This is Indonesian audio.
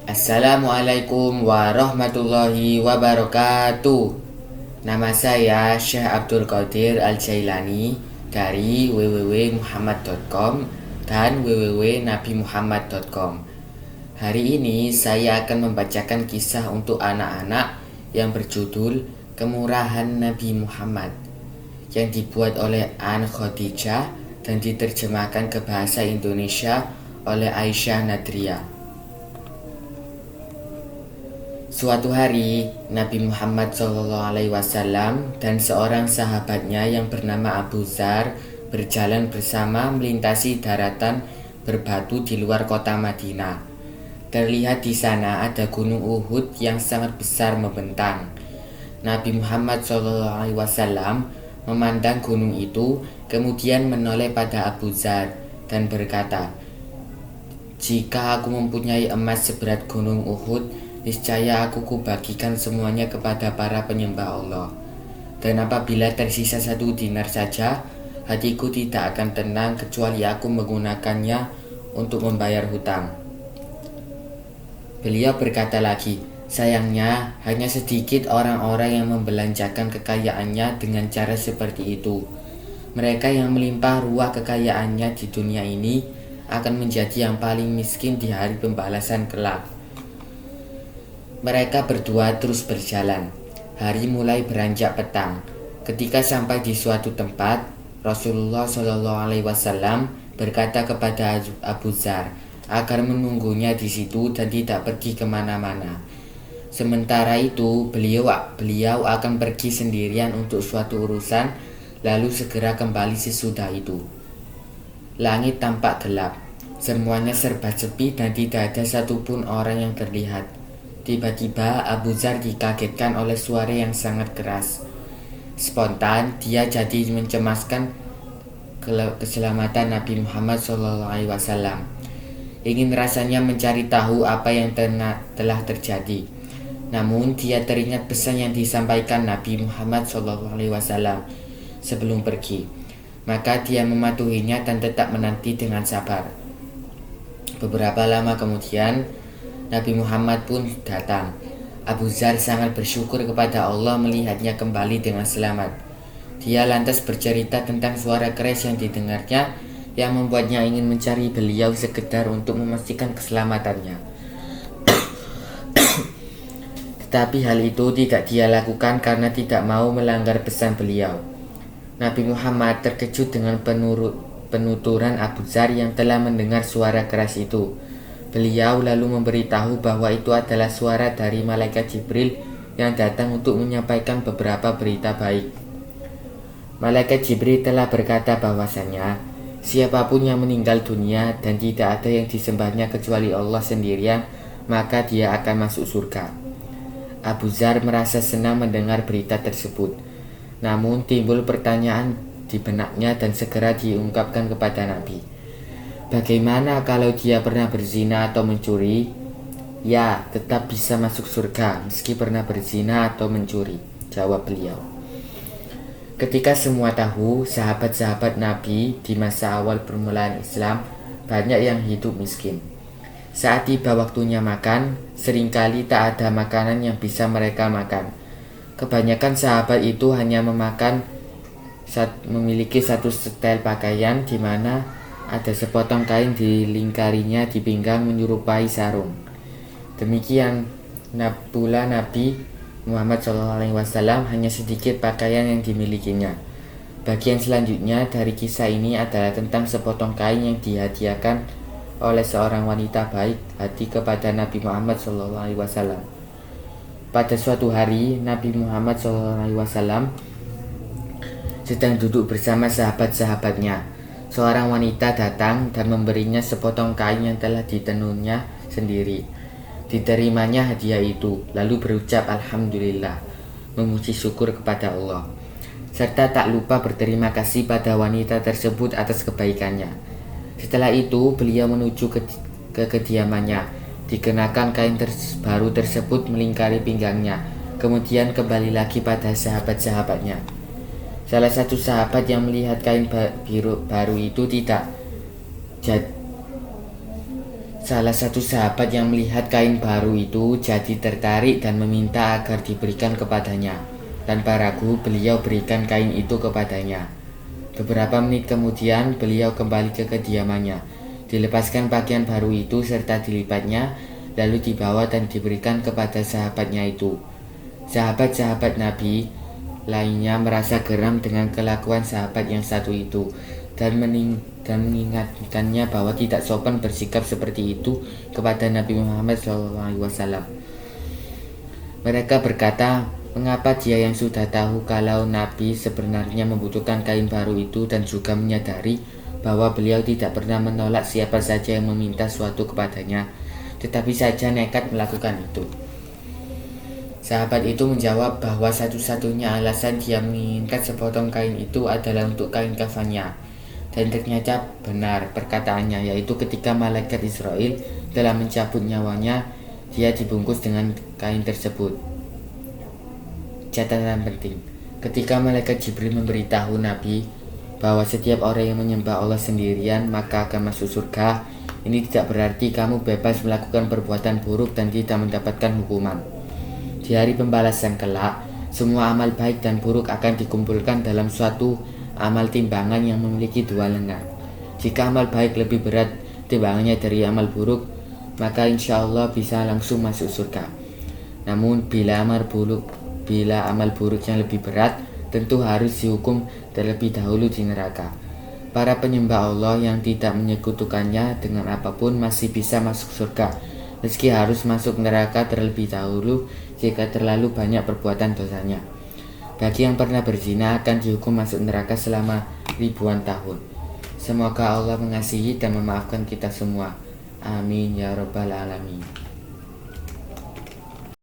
Assalamualaikum warahmatullahi wabarakatuh. Nama saya Syekh Abdul Qadir Al-Jailani dari www.muhammad.com dan www.nabimuhammad.com. Hari ini saya akan membacakan kisah untuk anak-anak yang berjudul Kemurahan Nabi Muhammad yang dibuat oleh An Khadijah dan diterjemahkan ke bahasa Indonesia oleh Aisyah Nadria. Suatu hari, Nabi Muhammad SAW dan seorang sahabatnya yang bernama Abu Dzar berjalan bersama melintasi daratan berbatu di luar kota Madinah. Terlihat di sana ada gunung Uhud yang sangat besar membentang. Nabi Muhammad SAW memandang gunung itu, kemudian menoleh pada Abu Dzar dan berkata, "Jika aku mempunyai emas seberat gunung Uhud, niscaya aku kubagikan semuanya kepada para penyembah Allah. Dan apabila tersisa 1 dinar saja, hatiku tidak akan tenang kecuali aku menggunakannya untuk membayar hutang." Beliau berkata lagi, "Sayangnya, hanya sedikit orang-orang yang membelanjakan kekayaannya dengan cara seperti itu. Mereka yang melimpah ruah kekayaannya di dunia ini akan menjadi yang paling miskin di hari pembalasan kelak." Mereka berdua terus berjalan. Hari mulai beranjak petang. Ketika sampai di suatu tempat, Rasulullah SAW berkata kepada Abu Dzar agar menunggunya di situ dan tidak pergi kemana-mana. Sementara itu, beliau akan pergi sendirian untuk suatu urusan, lalu segera kembali sesudah itu. Langit tampak gelap. Semuanya serba sepi dan tidak ada satupun orang yang terlihat. Tiba-tiba Abu Dzar dikagetkan oleh suara yang sangat keras. Spontan dia jadi mencemaskan keselamatan Nabi Muhammad SAW. Ingin rasanya mencari tahu apa yang telah terjadi. Namun dia teringat pesan yang disampaikan Nabi Muhammad SAW sebelum pergi. Maka dia mematuhinya dan tetap menanti dengan sabar. Beberapa lama kemudian Nabi Muhammad pun datang. Abu Dzar sangat bersyukur kepada Allah melihatnya kembali dengan selamat. Dia lantas bercerita tentang suara keras yang didengarnya yang membuatnya ingin mencari beliau sekedar untuk memastikan keselamatannya. Tetapi hal itu tidak dia lakukan karena tidak mau melanggar pesan beliau. Nabi Muhammad terkejut dengan penuturan Abu Dzar yang telah mendengar suara keras itu. Beliau lalu memberitahu bahwa itu adalah suara dari malaikat Jibril yang datang untuk menyampaikan beberapa berita baik. Malaikat Jibril telah berkata bahwasanya siapapun yang meninggal dunia dan tidak ada yang disembahnya kecuali Allah sendirian, maka dia akan masuk surga. Abu Dzar merasa senang mendengar berita tersebut. Namun timbul pertanyaan di benaknya dan segera diungkapkan kepada Nabi. Bagaimana kalau dia pernah berzina atau mencuri? Ya, tetap bisa masuk surga meski pernah berzina atau mencuri, jawab beliau. Ketika semua tahu, sahabat-sahabat Nabi di masa awal permulaan Islam banyak yang hidup miskin. Saat tiba waktunya makan, seringkali tak ada makanan yang bisa mereka makan. Kebanyakan sahabat itu hanya memiliki satu setel pakaian di mana ada sepotong kain dilingkarinya di pinggang menyerupai sarung. Demikian pula Nabi Muhammad SAW hanya sedikit pakaian yang dimilikinya. Bagian selanjutnya dari kisah ini adalah tentang sepotong kain yang dihadiahkan oleh seorang wanita baik hati kepada Nabi Muhammad SAW. Pada suatu hari, Nabi Muhammad SAW sedang duduk bersama sahabat-sahabatnya. Seorang wanita datang dan memberinya sepotong kain yang telah ditenunnya sendiri. Diterimanya hadiah itu, lalu berucap Alhamdulillah, memuji syukur kepada Allah, serta tak lupa berterima kasih pada wanita tersebut atas kebaikannya. Setelah itu, beliau menuju ke kediamannya. Dikenakan kain baru tersebut melingkari pinggangnya, kemudian kembali lagi pada sahabat-sahabatnya. Salah satu sahabat yang melihat kain biru baru itu Salah satu sahabat yang melihat kain baru itu jadi tertarik dan meminta agar diberikan kepadanya. Tanpa ragu, beliau berikan kain itu kepadanya. Beberapa menit kemudian, beliau kembali ke kediamannya. Dilepaskan pakaian baru itu serta dilipatnya, lalu dibawa dan diberikan kepada sahabatnya itu. Sahabat-sahabat Nabi lainnya merasa geram dengan kelakuan sahabat yang satu itu dan mengingatkannya bahwa tidak sopan bersikap seperti itu kepada Nabi Muhammad SAW. Mereka berkata, mengapa dia yang sudah tahu kalau Nabi sebenarnya membutuhkan kain baru itu dan juga menyadari bahwa beliau tidak pernah menolak siapa saja yang meminta suatu kepadanya, tetapi saja nekat melakukan itu. Sahabat itu menjawab bahwa satu-satunya alasan dia menginginkan sepotong kain itu adalah untuk kain kafannya. Dan ternyata benar perkataannya, yaitu ketika malaikat Israel telah mencabut nyawanya, dia dibungkus dengan kain tersebut. Catatan penting, ketika malaikat Jibril memberitahu Nabi bahwa setiap orang yang menyembah Allah sendirian maka akan masuk surga, ini tidak berarti kamu bebas melakukan perbuatan buruk dan tidak mendapatkan hukuman. Di hari pembalasan kelak, semua amal baik dan buruk akan dikumpulkan dalam suatu amal timbangan yang memiliki dua lengan. Jika amal baik lebih berat timbangannya dari amal buruk, maka insya Allah bisa langsung masuk surga. Namun bila amal buruk yang lebih berat, tentu harus dihukum terlebih dahulu di neraka. Para penyembah Allah yang tidak menyekutukannya dengan apapun masih bisa masuk surga, meski harus masuk neraka terlebih dahulu jika terlalu banyak perbuatan dosanya. Bagi yang pernah berzina akan dihukum masuk neraka selama ribuan tahun. Semoga Allah mengasihi dan memaafkan kita semua. Amin ya rabbal alamin.